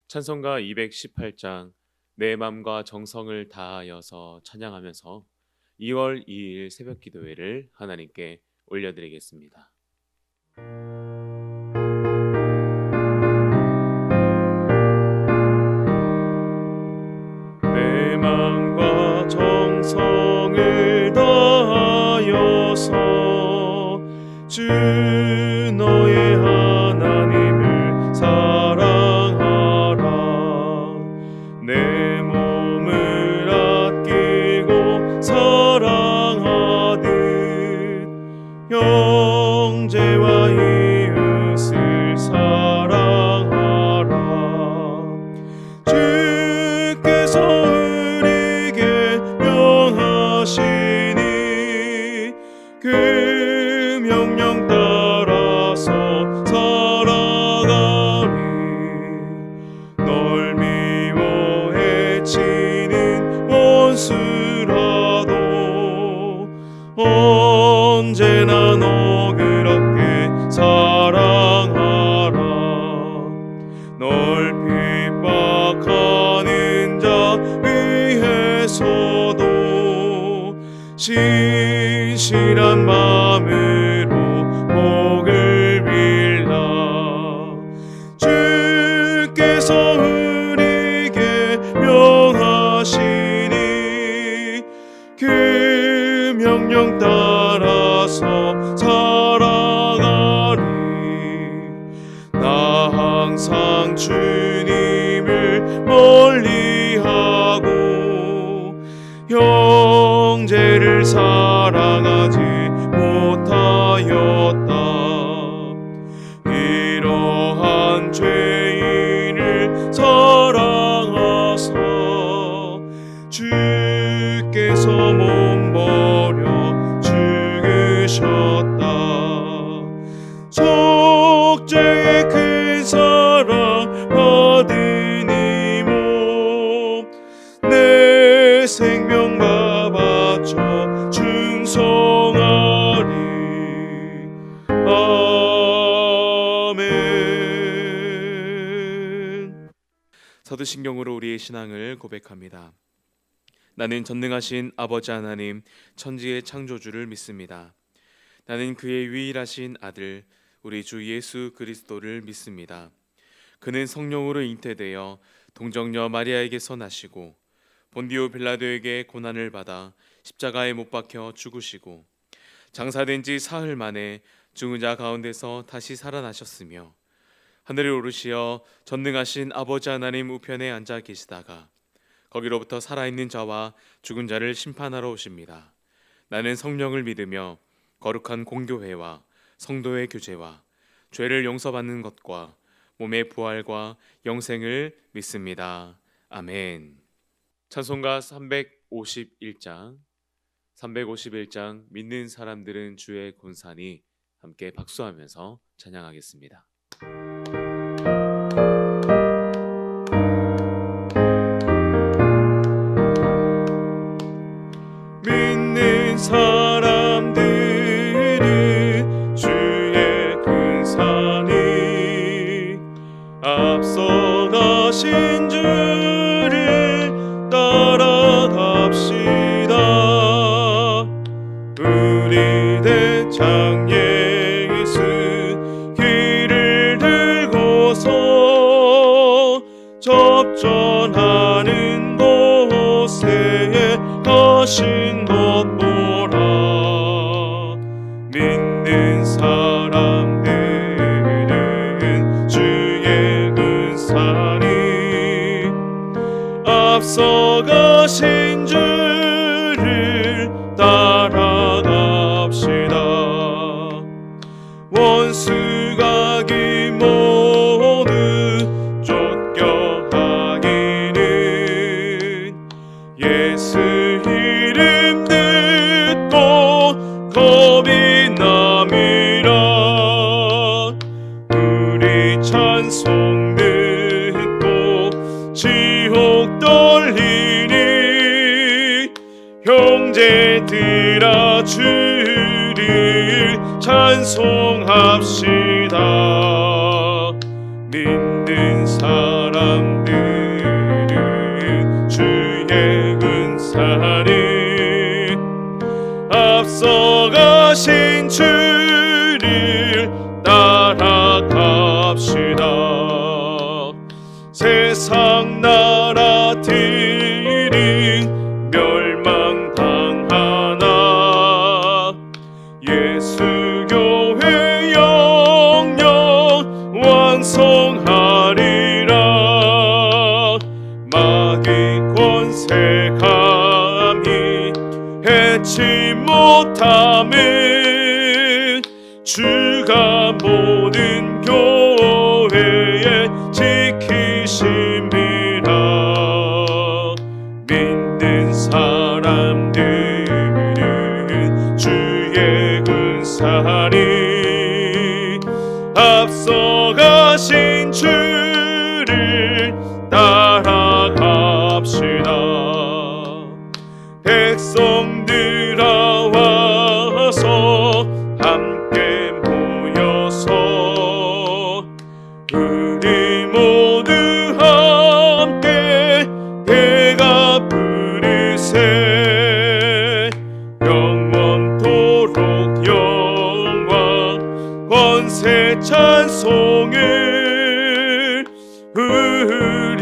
찬송가 218장 내 맘과 정성을 다하여서 찬양하면서 2월 2일 새벽 기도회를 하나님께 올려드리겠습니다. 내 맘과 정성을 다하여서 주 너의 하나님을 사랑하라. 내 몸을 아끼고 사랑하듯 형제와 이웃을 사랑하라. 주께서 우리에게 명하시니 그 명령 따라서 살아가리. 널 미워 해치는 원수라도 언제나 너 그렇게 사랑하라. 널 핍박하는 자 위해서도 신실한 마음으로 복을 빌라. 주께서 우리에게 명하시니 그 명령 따라서 살아가리. 나 항상 주님을 멀리하고 형제를 사랑하지 못하였다. 이러한 죄인을 사랑하사 주께서 몸버려 죽으셨다. 속죄의 큰 사랑 받은 이 몸 내 생명과 바쳐 충성하리. 아멘. 서두신경으로 우리의 신앙을 고백합니다. 나는 전능하신 아버지 하나님 천지의 창조주를 믿습니다. 나는 그의 유일하신 아들 우리 주 예수 그리스도를 믿습니다. 그는 성령으로 잉태되어 동정녀 마리아에게서 나시고 본디오 빌라도에게 고난을 받아 십자가에 못 박혀 죽으시고 장사된 지 사흘 만에 죽은 자 가운데서 다시 살아나셨으며 하늘에 오르시어 전능하신 아버지 하나님 우편에 앉아 계시다가 거기로부터 살아있는 자와 죽은 자를 심판하러 오십니다. 나는 성령을 믿으며 거룩한 공교회와 성도의 교제와 죄를 용서받는 것과 몸의 부활과 영생을 믿습니다. 아멘. 찬송가 351장 믿는 사람들은 주의 권사니 함께 박수하면서 찬양하겠습니다. 믿는 사람들은 주의 권사니 앞서가신 주를 따라갑시다. 우리 대장 예수 길을 들고서 접전하는 곳에 가신 것 보라. 믿는 사람들은 주의 근사니 앞서가신 주를 따라갑시다. 원수가 긴 모두 쫓겨가기는 예수 이름 듣고 겁이 남이라. 우리 찬송 듣고 지옥 떨리니 형제들아 주를 찬송합시다. 믿는 사람들 세상 나라들은 멸망당하나 예수 교회 영영 왕성하리라. 마귀 권세 감히 해치 못함은 주가 모든 교회에 지키심이라. 믿는 사람들은 주의 군사리 앞서가신 주를 따라갑시다. 백성들아 와서 함께 모여서 우리 모두 함께 배가 부르세. 영원토록 영광 권세 찬송을 우리는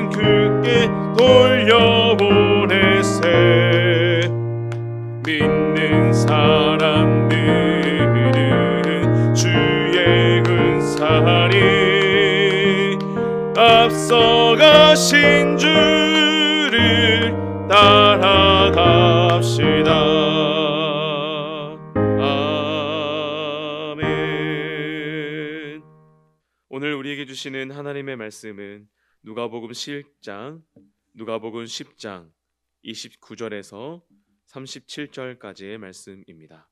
그께 돌려보내세. 믿는 사람들은 주의 군사리 앞서가신 주를 따라갑시다. 아멘. 오늘 우리에게 주시는 하나님의 말씀은 누가복음 10장 29절에서 37절까지의 말씀입니다.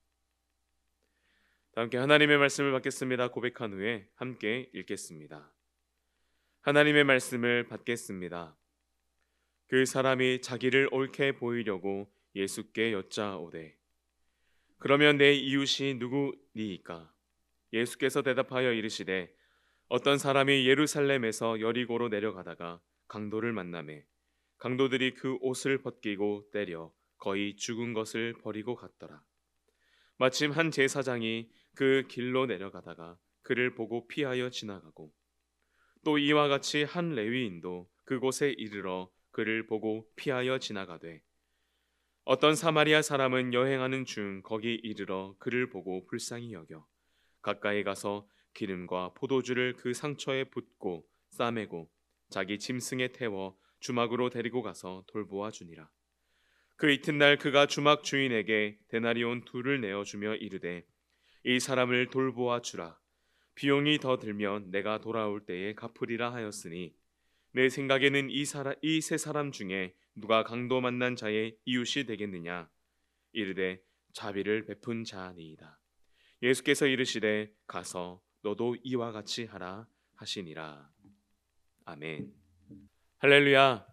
함께 하나님의 말씀을 받겠습니다. 고백한 후에 함께 읽겠습니다. 하나님의 말씀을 받겠습니다. 그 사람이 자기를 옳게 보이려고 예수께 여짜오되 그러면 내 이웃이 누구니이까? 예수께서 대답하여 이르시되 어떤 사람이 예루살렘에서 여리고로 내려가다가 강도를 만나매 강도들이 그 옷을 벗기고 때려 거의 죽은 것을 버리고 갔더라. 마침 한 제사장이 그 길로 내려가다가 그를 보고 피하여 지나가고 또 이와 같이 한 레위인도 그곳에 이르러 그를 보고 피하여 지나가되 어떤 사마리아 사람은 여행하는 중 거기 이르러 그를 보고 불쌍히 여겨 가까이 가서 기름과 포도주를 그 상처에 붓고 싸매고 자기 짐승에 태워 주막으로 데리고 가서 돌보아 주니라. 그 이튿날 그가 주막 주인에게 데나리온 2를 내어주며 이르되 이 사람을 돌보아 주라. 비용이 더 들면 내가 돌아올 때에 갚으리라 하였으니 내 생각에는 이 세 사람 중에 누가 강도 만난 자의 이웃이 되겠느냐? 이르되 자비를 베푼 자니이다. 예수께서 이르시되 가서 너도 이와 같이 하라 하시니라. 아멘. 할렐루야.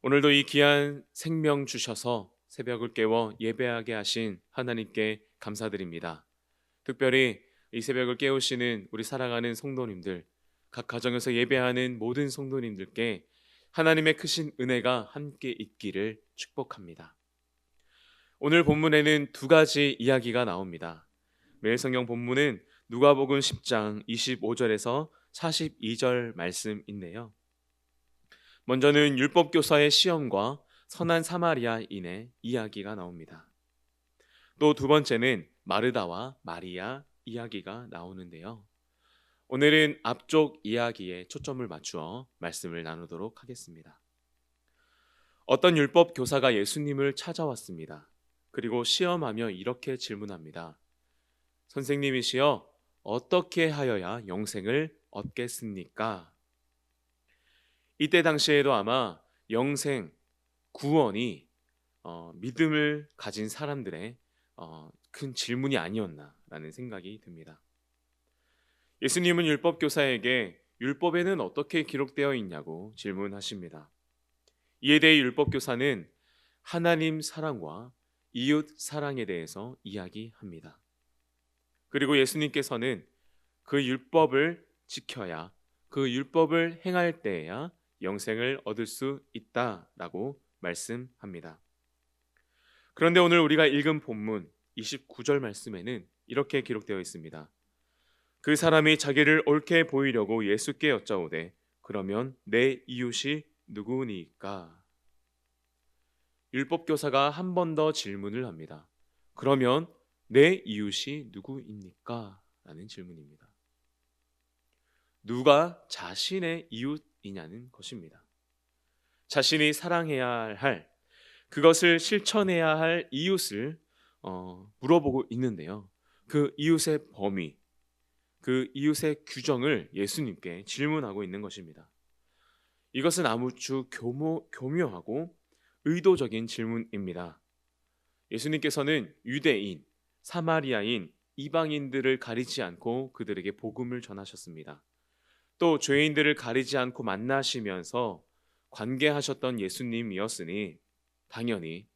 오늘도 이 귀한 생명 주셔서 새벽을 깨워 예배하게 하신 하나님께 감사드립니다. 특별히 이 새벽을 깨우시는 우리 사랑하는 성도님들, 각 가정에서 예배하는 모든 성도님들께 하나님의 크신 은혜가 함께 있기를 축복합니다. 오늘 본문에는 2가지 이야기가 나옵니다. 매일 성경 본문은 누가복음 10장 25절에서 42절 말씀인데요. 먼저는 율법교사의 시험과 선한 사마리아인의 이야기가 나옵니다. 또 2번째는 마르다와 마리아 이야기가 나오는데요. 오늘은 앞쪽 이야기에 초점을 맞추어 말씀을 나누도록 하겠습니다. 어떤 율법교사가 예수님을 찾아왔습니다. 그리고 시험하며 이렇게 질문합니다. 선생님이시여, 어떻게 하여야 영생을 얻겠습니까? 이때 당시에도 아마 영생, 구원이 믿음을 가진 사람들의 큰 질문이 아니었나라는 생각이 듭니다. 예수님은 율법교사에게 율법에는 어떻게 기록되어 있냐고 질문하십니다. 이에 대해 율법교사는 하나님 사랑과 이웃 사랑에 대해서 이야기합니다. 그리고 예수님께서는 그 율법을 지켜야, 그 율법을 행할 때에야 영생을 얻을 수 있다라고 말씀합니다. 그런데 오늘 우리가 읽은 본문 29절 말씀에는 이렇게 기록되어 있습니다. 그 사람이 자기를 옳게 보이려고 예수께 여짜오되 그러면 내 이웃이 누구니까? 율법교사가 한 번 더 질문을 합니다. 그러면 내 이웃이 누구입니까? 라는 질문입니다. 누가 자신의 이웃이냐는 것입니다. 자신이 사랑해야 할, 그것을 실천해야 할 이웃을 물어보고 있는데요. 그 이웃의 범위, 그 이웃의 규정을 예수님께 질문하고 있는 것입니다. 이것은 아무쪼 교묘하고 의도적인 질문입니다. 예수님께서는 유대인, 사마리아인, 이방인들을 가리지 않고 그들에게 복음을 전하셨습니다. 또 죄인들을 가리지 않고 만나시면서 관계하셨던 예수님이었으니 당연히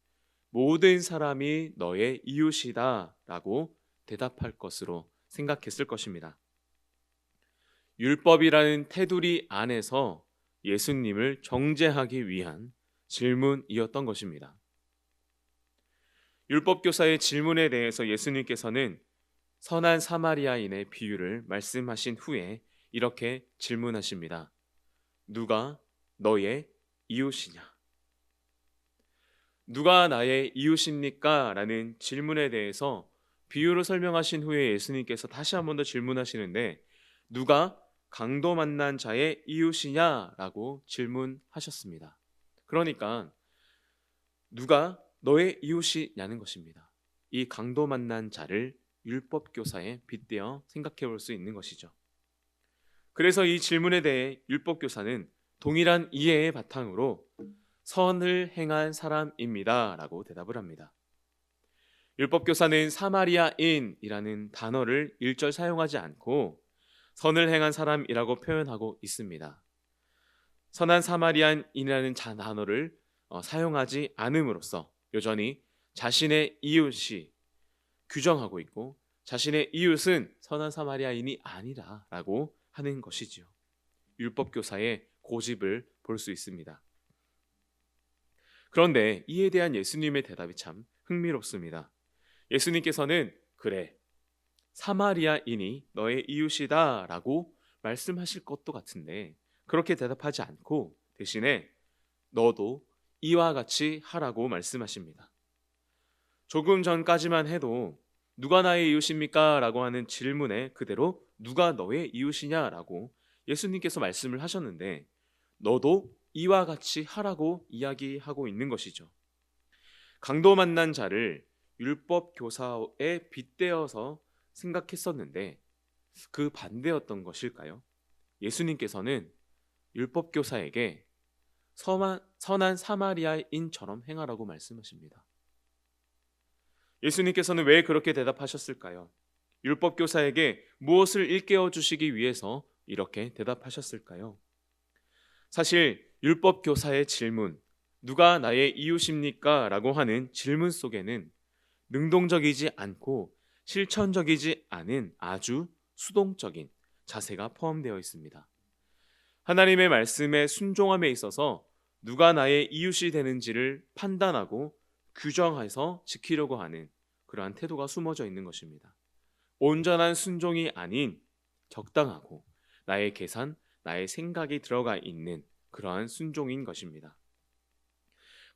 모든 사람이 너의 이웃이다 라고 대답할 것으로 생각했을 것입니다. 율법이라는 테두리 안에서 예수님을 정죄하기 위한 질문이었던 것입니다. 율법교사의 질문에 대해서 예수님께서는 선한 사마리아인의 비유를 말씀하신 후에 이렇게 질문하십니다. 누가 너의 이웃이냐? 누가 나의 이웃입니까? 라는 질문에 대해서 비유로 설명하신 후에 예수님께서 다시 한 번 더 질문하시는데 누가 강도 만난 자의 이웃이냐? 라고 질문하셨습니다. 그러니까 누가 너의 이웃이냐는 것입니다. 이 강도 만난 자를 율법교사에 빗대어 생각해 볼 수 있는 것이죠. 그래서 이 질문에 대해 율법교사는 동일한 이해의 바탕으로 선을 행한 사람입니다 라고 대답을 합니다. 율법교사는 사마리아인이라는 단어를 일절 사용하지 않고 선을 행한 사람이라고 표현하고 있습니다. 선한 사마리아인이라는 단어를 사용하지 않음으로써 여전히 자신의 이웃이 규정하고 있고 자신의 이웃은 선한 사마리아인이 아니라 라고 하는 것이지요. 율법교사의 고집을 볼 수 있습니다. 그런데 이에 대한 예수님의 대답이 참 흥미롭습니다. 예수님께서는 그래, 사마리아인이 너의 이웃이다 라고 말씀하실 것도 같은데 그렇게 대답하지 않고 대신에 너도 이와 같이 하라고 말씀하십니다. 조금 전까지만 해도 누가 나의 이웃입니까? 라고 하는 질문에 그대로 누가 너의 이웃이냐? 라고 예수님께서 말씀을 하셨는데 너도 이와 같이 하라고 이야기하고 있는 것이죠. 강도 만난 자를 율법 교사에 빗대어서 생각했었는데 그 반대였던 것일까요? 예수님께서는 율법 교사에게 선한 사마리아인처럼 행하라고 말씀하십니다. 예수님께서는 왜 그렇게 대답하셨을까요? 율법 교사에게 무엇을 일깨워 주시기 위해서 이렇게 대답하셨을까요? 사실 율법 교사의 질문, 누가 나의 이웃입니까? 라고 하는 질문 속에는 능동적이지 않고 실천적이지 않은 아주 수동적인 자세가 포함되어 있습니다. 하나님의 말씀에 순종함에 있어서 누가 나의 이웃이 되는지를 판단하고 규정해서 지키려고 하는 그러한 태도가 숨어져 있는 것입니다. 온전한 순종이 아닌 적당하고 나의 계산, 나의 생각이 들어가 있는 그러한 순종인 것입니다.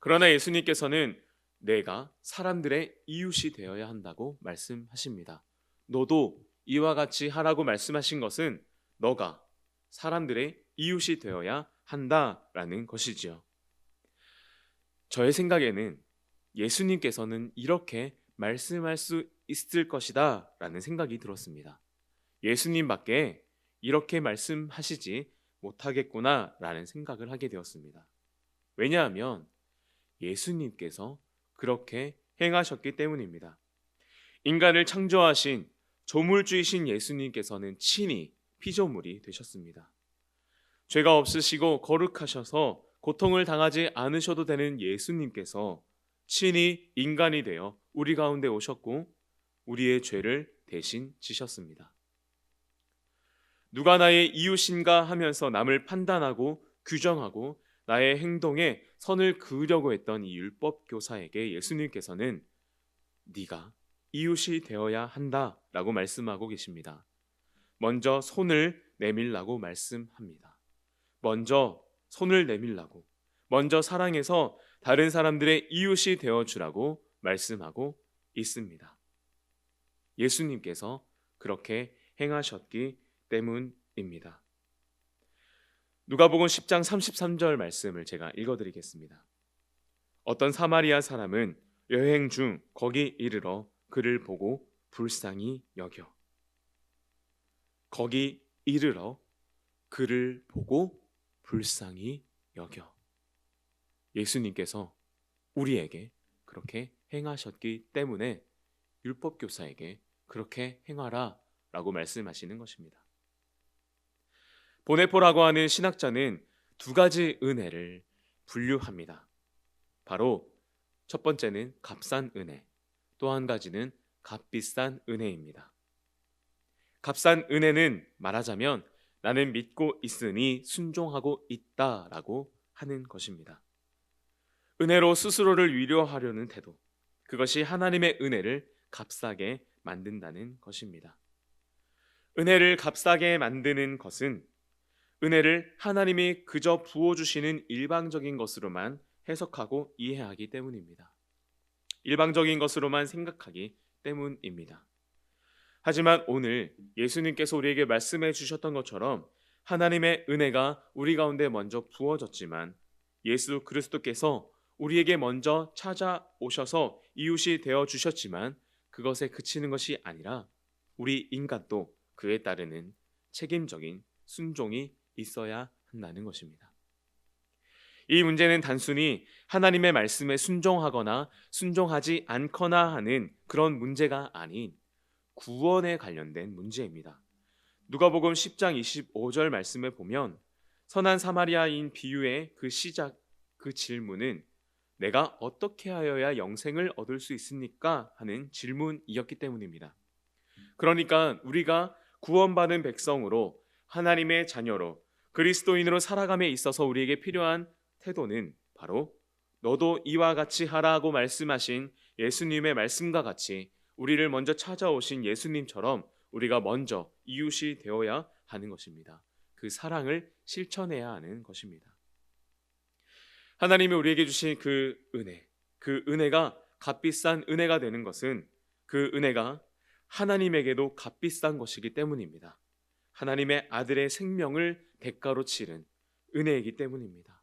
그러나 예수님께서는 내가 사람들의 이웃이 되어야 한다고 말씀하십니다. 너도 이와 같이 하라고 말씀하신 것은 너가 사람들의 이웃이 되어야 한다라는 것이지요. 저의 생각에는 예수님께서는 이렇게 말씀할 수 있을 것이다 라는 생각이 들었습니다. 예수님밖에 이렇게 말씀하시지 못하겠구나 라는 생각을 하게 되었습니다. 왜냐하면 예수님께서 그렇게 행하셨기 때문입니다. 인간을 창조하신 조물주이신 예수님께서는 친히 피조물이 되셨습니다. 죄가 없으시고 거룩하셔서 고통을 당하지 않으셔도 되는 예수님께서 친히 인간이 되어 우리 가운데 오셨고 우리의 죄를 대신 지셨습니다. 누가 나의 이웃인가 하면서 남을 판단하고 규정하고 나의 행동에 선을 그으려고 했던 이 율법 교사에게 예수님께서는 네가 이웃이 되어야 한다라고 말씀하고 계십니다. 먼저 손을 내밀라고 말씀합니다. 먼저 손을 내밀라고, 먼저 사랑해서 다른 사람들의 이웃이 되어주라고 말씀하고 있습니다. 예수님께서 그렇게 행하셨기 때문입니다. 누가복음 10장 33절 말씀을 제가 읽어드리겠습니다. 어떤 사마리아 사람은 여행 중 거기 이르러 그를 보고 불쌍히 여겨. 거기 이르러 그를 보고 불쌍히 여겨. 예수님께서 우리에게 그렇게 행하셨기 때문에 율법교사에게 그렇게 행하라 라고 말씀하시는 것입니다. 보네포라고 하는 신학자는 두 가지 은혜를 분류합니다. 바로 첫 번째는 값싼 은혜, 또 한 가지는 값비싼 은혜입니다. 값싼 은혜는 말하자면 나는 믿고 있으니 순종하고 있다라고 하는 것입니다. 은혜로 스스로를 위로하려는 태도, 그것이 하나님의 은혜를 값싸게 만든다는 것입니다. 은혜를 값싸게 만드는 것은 은혜를 하나님이 그저 부어주시는 일방적인 것으로만 해석하고 이해하기 때문입니다. 일방적인 것으로만 생각하기 때문입니다. 하지만 오늘 예수님께서 우리에게 말씀해 주셨던 것처럼 하나님의 은혜가 우리 가운데 먼저 부어졌지만 예수 그리스도께서 우리에게 먼저 찾아오셔서 이웃이 되어 주셨지만 그것에 그치는 것이 아니라 우리 인간도 그에 따르는 책임적인 순종이 있어야 한다는 것입니다. 이 문제는 단순히 하나님의 말씀에 순종하거나 순종하지 않거나 하는 그런 문제가 아닌 구원에 관련된 문제입니다. 누가복음 10장 25절 말씀에 보면 선한 사마리아인 비유의 그 시작, 그 질문은 내가 어떻게 하여야 영생을 얻을 수 있습니까? 하는 질문이었기 때문입니다. 그러니까 우리가 구원받은 백성으로 하나님의 자녀로 그리스도인으로 살아감에 있어서 우리에게 필요한 태도는 바로 너도 이와 같이 하라고 말씀하신 예수님의 말씀과 같이 우리를 먼저 찾아오신 예수님처럼 우리가 먼저 이웃이 되어야 하는 것입니다. 그 사랑을 실천해야 하는 것입니다. 하나님이 우리에게 주신 그 은혜가 값비싼 은혜가 되는 것은 그 은혜가 하나님에게도 값비싼 것이기 때문입니다. 하나님의 아들의 생명을 대가로 치른 은혜이기 때문입니다.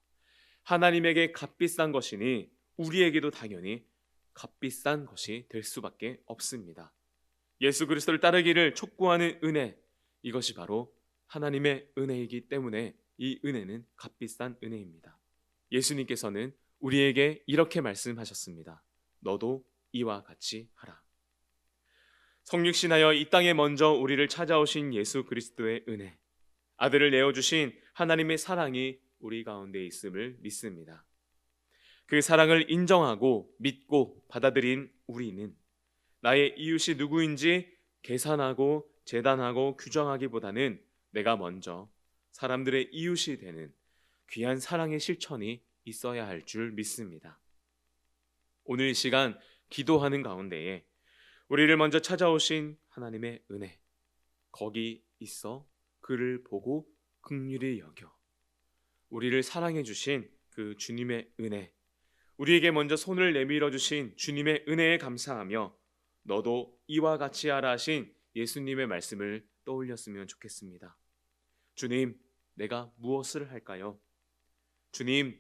하나님에게 값비싼 것이니 우리에게도 당연히 값비싼 것이 될 수밖에 없습니다. 예수 그리스도를 따르기를 촉구하는 은혜, 이것이 바로 하나님의 은혜이기 때문에 이 은혜는 값비싼 은혜입니다. 예수님께서는 우리에게 이렇게 말씀하셨습니다. 너도 이와 같이 하라. 성육신하여 이 땅에 먼저 우리를 찾아오신 예수 그리스도의 은혜, 아들을 내어주신 하나님의 사랑이 우리 가운데 있음을 믿습니다. 그 사랑을 인정하고 믿고 받아들인 우리는 나의 이웃이 누구인지 계산하고 재단하고 규정하기보다는 내가 먼저 사람들의 이웃이 되는 귀한 사랑의 실천이 있어야 할 줄 믿습니다. 오늘 이 시간 기도하는 가운데에 우리를 먼저 찾아오신 하나님의 은혜, 거기 있어 그를 보고 긍휼히 여겨 우리를 사랑해 주신 그 주님의 은혜, 우리에게 먼저 손을 내밀어 주신 주님의 은혜에 감사하며 너도 이와 같이 하라 하신 예수님의 말씀을 떠올렸으면 좋겠습니다. 주님, 내가 무엇을 할까요? 주님,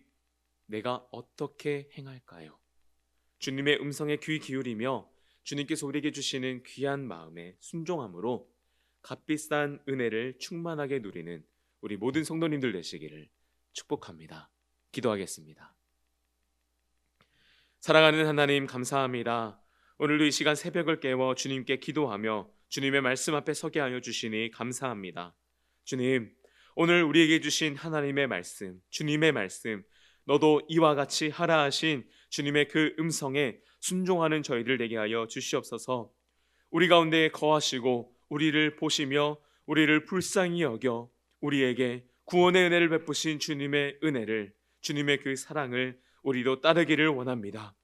내가 어떻게 행할까요? 주님의 음성에 귀 기울이며 주님께서 우리에게 주시는 귀한 마음에 순종함으로 값비싼 은혜를 충만하게 누리는 우리 모든 성도님들 되시기를 축복합니다. 기도하겠습니다. 사랑하는 하나님, 감사합니다. 오늘도 이 시간 새벽을 깨워 주님께 기도하며 주님의 말씀 앞에 서게 하여 주시니 감사합니다. 주님, 오늘 우리에게 주신 하나님의 말씀, 주님의 말씀, 너도 이와 같이 하라 하신 주님의 그 음성에 순종하는 저희들 되게 하여 주시옵소서. 우리 가운데 거하시고 우리를 보시며 우리를 불쌍히 여겨 우리에게 구원의 은혜를 베푸신 주님의 은혜를, 주님의 그 사랑을 우리도 따르기를 원합니다.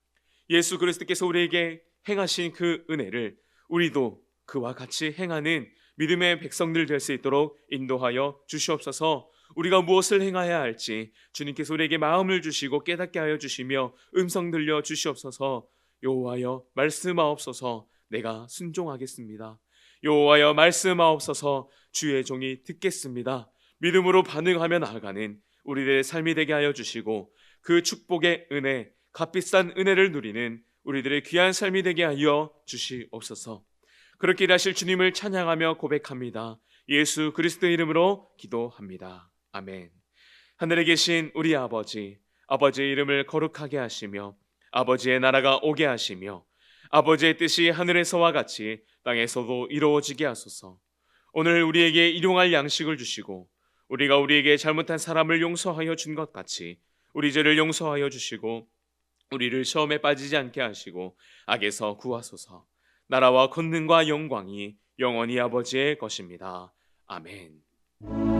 예수 그리스도께서 우리에게 행하신 그 은혜를 우리도 그와 같이 행하는 믿음의 백성들 될 수 있도록 인도하여 주시옵소서. 우리가 무엇을 행해야 할지 주님께서 우리에게 마음을 주시고 깨닫게 하여 주시며 음성 들려 주시옵소서. 여호와여 말씀하옵소서. 내가 순종하겠습니다. 여호와여 말씀하옵소서. 주의 종이 듣겠습니다. 믿음으로 반응하며 나아가는 우리들의 삶이 되게 하여 주시고 그 축복의 은혜, 값비싼 은혜를 누리는 우리들의 귀한 삶이 되게 하여 주시옵소서. 그렇게 일하실 주님을 찬양하며 고백합니다. 예수 그리스도의 이름으로 기도합니다. 아멘. 하늘에 계신 우리 아버지, 아버지의 이름을 거룩하게 하시며 아버지의 나라가 오게 하시며 아버지의 뜻이 하늘에서와 같이 땅에서도 이루어지게 하소서. 오늘 우리에게 일용할 양식을 주시고 우리가 우리에게 잘못한 사람을 용서하여 준 것 같이 우리 죄를 용서하여 주시고 우리를 시험에 빠지지 않게 하시고 악에서 구하소서. 나라와 권능과 영광이 영원히 아버지의 것입니다. 아멘.